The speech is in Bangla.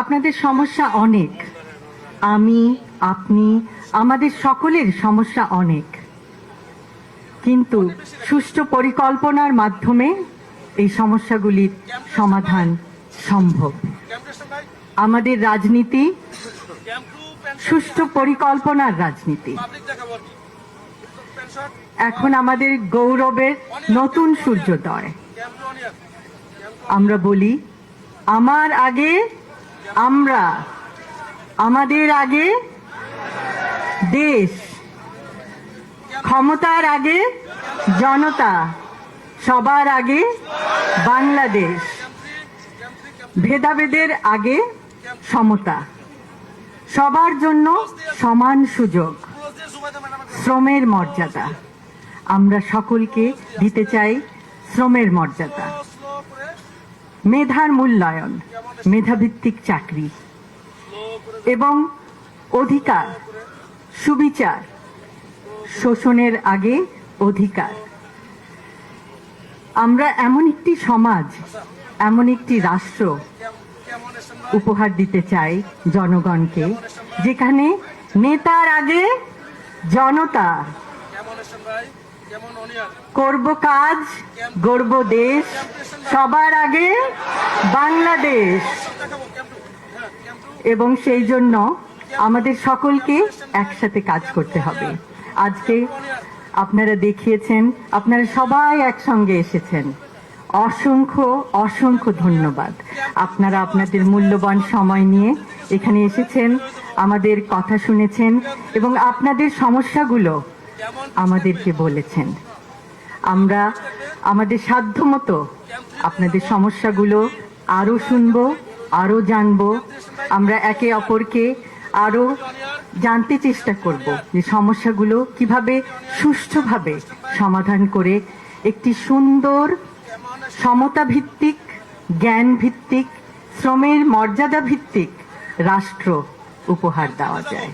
আপনাদের সমস্যা অনেক, আমি আপনি আমাদের সকলের সমস্যা অনেক, কিন্তু সুষ্ঠু পরিকল্পনার মাধ্যমে এই সমস্যাগুলির সমাধান সম্ভব। আমাদের রাজনীতি সুষ্ঠু পরিকল্পনার রাজনীতি। এখন আমাদের গৌরবের নতুন সূর্যোদয়। আমরা বলি, আমার আগে আমরা, আমাদের আগে দেশ, ক্ষমতার আগে জনতা, সবার আগে বাংলাদেশ, ভেদাভেদের আগে সমতা, সবার জন্য সমান সুযোগ, শ্রমের মর্যাদা। আমরা সকলকে দিতে চাই শ্রমের মর্যাদা, মেধার মূল্যায়ন, মেধাভিত্তিক চাকরি এবং অধিকার, সুবিচার, শোষণের আগে অধিকার। আমরা এমন একটি সমাজ, এমন একটি রাষ্ট্র উপহার দিতে চাই জনগণকে, যেখানে নেতার আগে জনতা, করব কাজ, গড়ব দেশ, সবার আগে বাংলাদেশ। এবং সেই জন্য আমাদের সকলকে একসাথে কাজ করতে হবে। আজকে আপনারা দেখিয়েছেন, আপনারা সবাই একসঙ্গে এসেছেন। অসংখ্য অসংখ্য ধন্যবাদ। আপনারা আপনাদের মূল্যবান সময় নিয়ে এখানে এসেছেন, আমাদের কথা শুনেছেন এবং আপনাদের সমস্যাগুলো আমাদেরকে বলেছেন। আমরা আমাদের সাধ্যমতো আপনাদের সমস্যাগুলো আরো শুনবো, আরো জানবো। আমরা একে অপরকে আরো জানতে চেষ্টা করব যে সমস্যাগুলো কিভাবে সুষ্ঠুভাবে সমাধান করে একটি সুন্দর সমতা ভিত্তিক, জ্ঞান ভিত্তিক, শ্রমের মর্যাদা ভিত্তিক রাষ্ট্র উপহার দেওয়া যায়।